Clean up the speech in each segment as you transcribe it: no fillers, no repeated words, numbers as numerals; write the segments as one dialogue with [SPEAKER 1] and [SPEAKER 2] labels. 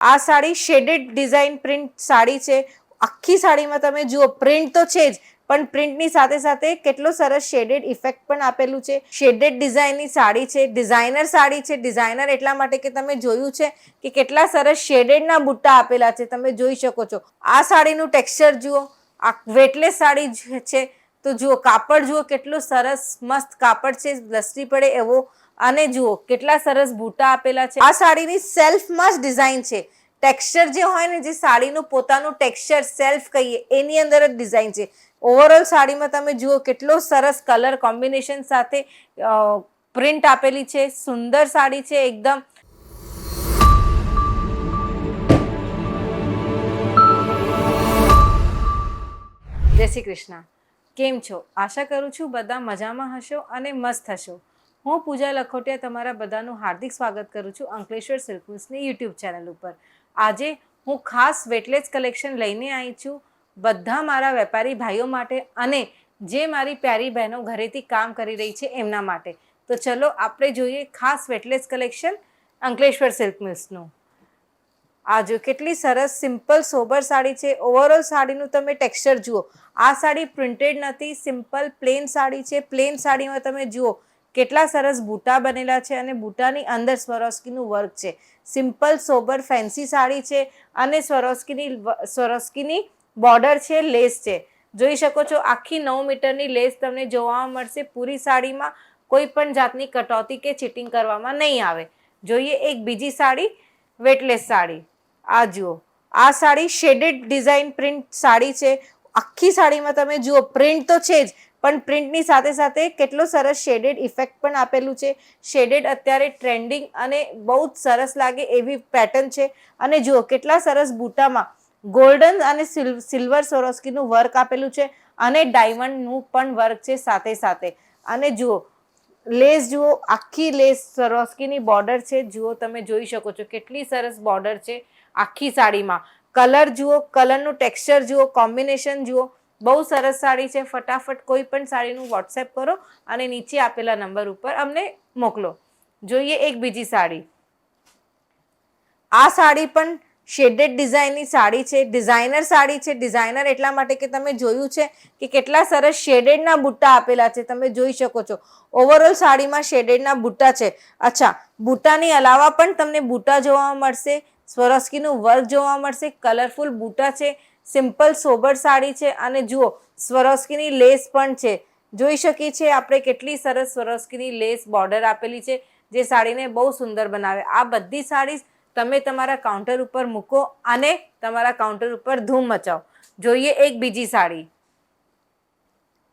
[SPEAKER 1] આ sari shaded design print sari છે. આખી સાડીમાં તમે જુઓ પ્રિન્ટ તો છે જ, પણ પ્રિન્ટની સાથે સાથે કેટલો સરસ શેડેડ ઇફેક્ટ પણ આપેલું છે. શેડેડ ડિઝાઇનની સાડી છે, ડિઝાઇનર સાડી છે. ડિઝાઇનર એટલા માટે કે તમે જોયું છે કે કેટલા સરસ શેડેડના બુટ્ટા આપેલા છે, તમે જોઈ શકો છો. આ સાડીનું ટેક્સચર જુઓ, આ વેટલેસ સાડી છે. તો જુઓ કાપડ જુઓ કેટલું સરસ મસ્ત કાપડ છે, લસરી પડે એવો. અને જુઓ કેટલા સરસ બૂટા આપેલા છે. આ સાડીની સેલ્ફમાં જ ડિઝાઇન છે. ટેક્સચર જે હોય ને, જે સાડીનું પોતાનું ટેક્સચર સેલ્ફ કહીએ એની અંદર જ ડિઝાઇન છે. ઓવરઓલ સાડીમાં તમે જુઓ કેટલો સરસ કલર કોમ્બિનેશન સાથે પ્રિન્ટ આપેલી છે. સુંદર સાડી છે એકદમ. જય શ્રી કૃષ્ણ. કેમ છો? આશા કરું છું બધા મજામાં હશો અને મસ્ત હશો. હું પૂજા લખોટિયા તમારા બધાનું હાર્દિક સ્વાગત કરું છું અંકલેશ્વર સિલ્ક મિલ્સની યુટ્યુબ ચેનલ ઉપર. આજે હું ખાસ વેટલેસ કલેક્શન લઈને આવી છું બધા મારા વેપારી ભાઈઓ માટે અને જે મારી પ્યારી બહેનો ઘરેથી કામ કરી રહી છે એમના માટે. તો ચલો આપણે જોઈએ ખાસ વેટલેસ કલેક્શન અંકલેશ્વર સિલ્ક મિલ્સનું. આ જો કેટલી સરસ સિમ્પલ સોબર સાડી છે. ઓવરઓલ સાડીનું તમે ટેક્સચર જુઓ. આ સાડી પ્રિન્ટેડ નથી, સિમ્પલ પ્લેન સાડી છે. પ્લેન સાડીમાં તમે જુઓ કેટલા સરસ બૂટા બનેલા છે અને બૂટાની અંદર સ્વરોસ્કીનું વર્ક છે. સિમ્પલ સોબર ફેન્સી સાડી છે અને સ્વરોસ્કીની બોર્ડર છે, લેસ છે. જોઈ શકો છો આખી 9 મીટરની લેસ તમને જોવા મળશે. પૂરી સાડીમાં કોઈ પણ જાતની કટોતી કે ચીટિંગ કરવામાં નહીં આવે. જોઈએ એક બીજી સાડી, વેટલેસ સાડી. આ જુઓ, આ sari shaded design print sari છે. આખી સાડીમાં તમે જુઓ પ્રિન્ટ તો છે જ, પણ પ્રિન્ટની સાથે સાથે કેટલો સરસ શેડેડ ઇફેક્ટ પણ આપેલું છે. શેડેડ અત્યારે ટ્રેન્ડિંગ અને બહુ જ સરસ લાગે એવી પેટર્ન છે. અને જુઓ કેટલા સરસ બૂટામાં ગોલ્ડન અને સિલ્વર સોરોસ્કીનું વર્ક આપેલું છે અને ડાયમંડનું પણ વર્ક છે સાથે સાથે. અને જુઓ લેસ જુઓ, આખી લેસ સોરોસ્કીની બોર્ડર છે. જુઓ તમે જોઈ શકો છો કેટલી સરસ બોર્ડર છે આખી સાડીમાં. કલર જુઓ, કલરનું ટેક્સચર જુઓ, કોમ્બિનેશન જુઓ. બહુ સરસ સાડી છે. ફટાફટ કોઈ પણ સાડીનું વોટ્સએપ કરો અને નીચે આપેલા નંબર ઉપર અમને મોકલો. જોઈએ એક બીજી સાડી. આ સાડી પણ શેડેડ ડિઝાઇનની સાડી છે. ડિઝાઇનર સાડી છે. ડિઝાઇનર એટલા માટે કે તમે જોયું છે કે કેટલા સરસ શેડેડના બુટ્ટા આપેલા છે, તમે જોઈ શકો છો. ઓવરઓલ સાડીમાં શેડેડના બુટ્ટા છે. અચ્છા, બુટ્ટાની અલાવા પણ તમને બુટ્ટા જોવા મળશે, સ્વરોસ્કીનું વર્ક જોવા મળશે, કલરફુલ બુટ્ટા છે. સિમ્પલ સોબર સાડી છે અને જુઓ સ્વરોસ્કીની લેસ પણ છે. જોઈ શકીએ છીએ આપણે કેટલી સરસ સ્વરોસ્કીની લેસ બોર્ડર આપેલી છે જે સાડીને બહુ સુંદર બનાવે. આ બધી સાડી તમે તમારા કાઉન્ટર ઉપર મૂકો અને તમારા કાઉન્ટર ઉપર ધૂમ મચાવો. જોઈએ એક બીજી સાડી.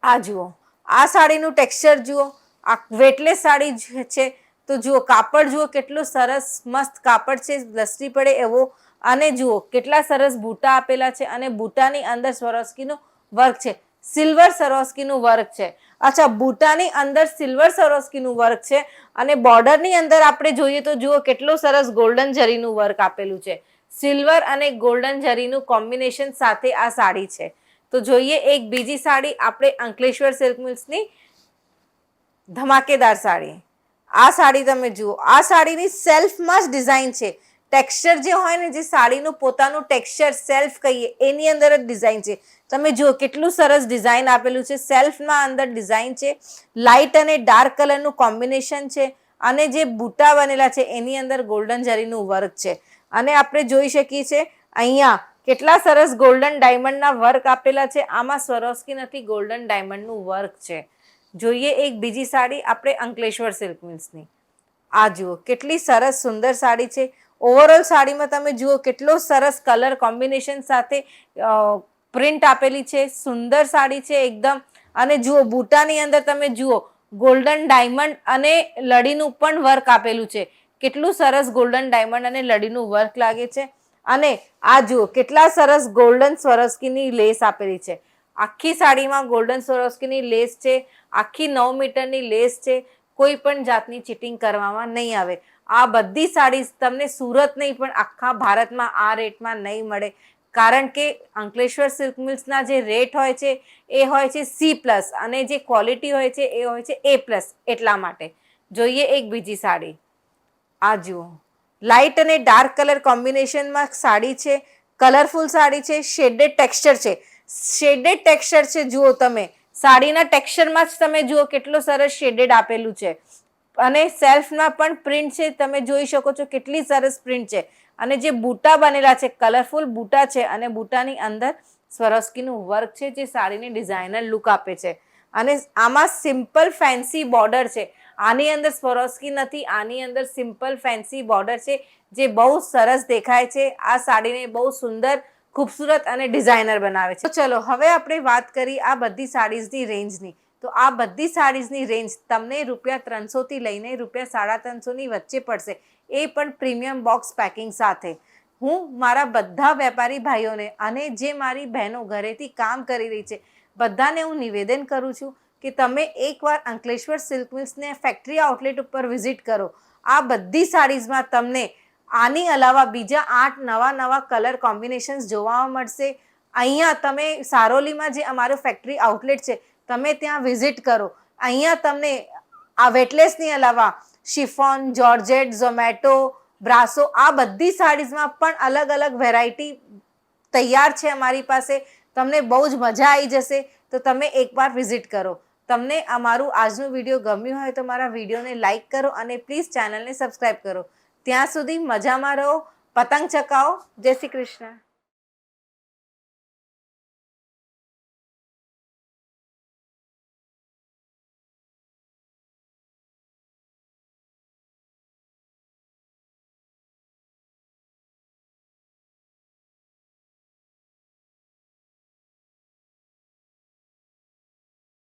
[SPEAKER 1] આ જુઓ, આ સાડીનું ટેક્સચર જુઓ, આ વેટલેસ સાડી છે. તો જુઓ કાપડ જુઓ કેટલું સરસ મસ્ત કાપડ છે, લસરી પડે એવો. અને જુઓ કેટલા સરસ બૂટા આપેલા છે અને બૂટાની અંદર સ્વરોસ્કીનું વર્ક છે, સિલ્વર સરોસ્કીનું વર્ક છે. અચ્છા, બૂટાની અંદર સિલ્વર સરોસ્કીનું વર્ક છે અને બોર્ડરની અંદર આપણે જોઈએ તો જુઓ કેટલું સરસ ગોલ્ડન જરીનું વર્ક આપેલું છે. સિલ્વર અને ગોલ્ડન જરીનું કોમ્બિનેશન સાથે આ સાડી છે. તો જોઈએ એક બીજી સાડી આપણે અંકલેશ્વર સિલ્ક મિલ્સની ધમાકેદાર સાડી. આ સાડી તમે જુઓ, આ સાડીની સેલ્ફમાં જ ડિઝાઇન છે. ટેક્સચર જે હોય ને, જે સાડીનું પોતાનું ટેક્સચર સેલ્ફ કહીએ એની અંદર જ ડિઝાઇન છે. તમે જુઓ કેટલું સરસ ડિઝાઇન આપેલું છે. સેલ્ફમાં અંદર ડિઝાઇન છે, લાઇટ અને ડાર્ક કલરનું કોમ્બિનેશન છે અને જે બૂટા બનેલા છે એની અંદર ગોલ્ડન જરીનું વર્ક છે. અને આપણે જોઈ શકીએ છીએ અહીંયા કેટલા સરસ ગોલ્ડન ડાયમંડના વર્ક આપેલા છે. આમાં સ્વરોસ્કી નથી, ગોલ્ડન ડાયમંડનું વર્ક છે. જોઈએ એક બીજી સાડી આપણે અંકલેશ્વર સિલ્ક મિલ્સની. આ જુઓ કેટલી સરસ સુંદર સાડી છે. ઓવરઓલ સાડીમાં તમે જુઓ કેટલો સરસ કલર કોમ્બિનેશન સાથે પ્રિન્ટ આપેલી છે. સુંદર સાડી છે એકદમ. અને જુઓ બૂટાની અંદર તમે જુઓ ગોલ્ડન ડાયમંડ અને લડીનું પણ વર્ક આપેલું છે. કેટલું સરસ ગોલ્ડન ડાયમંડ અને લડીનું વર્ક લાગે છે. અને આ જુઓ કેટલા સરસ ગોલ્ડન સ્વરોસ્કીની લેસ આપેલી છે. આખી સાડીમાં ગોલ્ડન સ્વરોસ્કીની લેસ છે. આખી 9 મીટરની લેસ છે. કોઈ પણ જાતની ચીટિંગ કરવામાં નહીં આવે. આ બધી સાડી તમને સુરત નહીં પણ આખા ભારતમાં આ રેટમાં નહીં મળે. કારણ કે અંકલેશ્વર સિલ્ક મિલ્સના જે રેટ હોય છે એ હોય છે C+ અને જે ક્વોલિટી હોય છે એ હોય છે A+. એટલા માટે જોઈએ એક બીજી સાડી. આ જુઓ, લાઇટ અને ડાર્ક કલર કોમ્બિનેશનમાં સાડી છે, કલરફુલ સાડી છે, શેડેડ ટેક્સચર છે. શેડેડ ટેક્સચર છે, જુઓ તમે સાડીના ટેક્સચરમાં જ તમે જુઓ કેટલો સરસ શેડેડ આપેલું છે. અને સેલ્ફમાં પણ પ્રિન્ટ છે, તમે જોઈ શકો છો કેટલી સરસ પ્રિન્ટ છે. અને જે બૂટા બનેલા છે, કલરફુલ બૂટા છે, અને બૂટાની અંદર સ્વરોસ્કીનું વર્ક છે, જે સાડીને ડિઝાઇનર લુક આપે છે. અને આમાં સિમ્પલ ફેન્સી બોર્ડર છે. આની અંદર સ્વરોસ્કી નથી, આની અંદર સિમ્પલ ફેન્સી બોર્ડર છે, જે બહુ સરસ દેખાય છે. આ સાડીને બહુ સુંદર, ખૂબસૂરત અને ડિઝાઇનર બનાવે છે. તો ચલો હવે આપણે વાત કરી આ બધી સાડીઝની રેન્જની. તો આ બધી સાડીઝની રેન્જ તમને ₹300થી લઈને ₹350ની વચ્ચે પડશે, એ પણ પ્રીમિયમ બોક્સ પેકિંગ સાથે. હું મારા બધા વેપારી ભાઈઓને અને જે મારી બહેનો ઘરેથી કામ કરી રહી છે બધાને હું નિવેદન કરું છું કે તમે એકવાર અંકલેશ્વર સિલ્ક મિલ્સને ફેક્ટરી આઉટલેટ ઉપર વિઝિટ કરો. આ બધી સાડીઝમાં તમને આની અલાવા બીજા 8 નવા કલર કોમ્બિનેશન્સ જોવા મળશે. અહીંયા તમે સારોલીમાં જે અમારું ફેક્ટરી આઉટલેટ છે, તમે ત્યાં વિઝિટ કરો. અહીંયા તમને આ વેટલેસની અલાવા શિફોન, જોર્જેટ, ઝોમેટો, બ્રાસો આ બધી સાડીઝમાં પણ અલગ અલગ વેરાયટી તૈયાર છે અમારી પાસે. તમને બહુ જ મજા આવી જશે. તો તમે એકવાર વિઝિટ કરો. તમને અમારું આજનું વિડીયો ગમ્યું હોય તો મારા વિડીયોને લાઇક કરો અને પ્લીઝ ચેનલને સબસ્ક્રાઈબ કરો. ત્યાં સુધી મજામાં રહો, પતંગ ચકાવો. જય શ્રી કૃષ્ણ.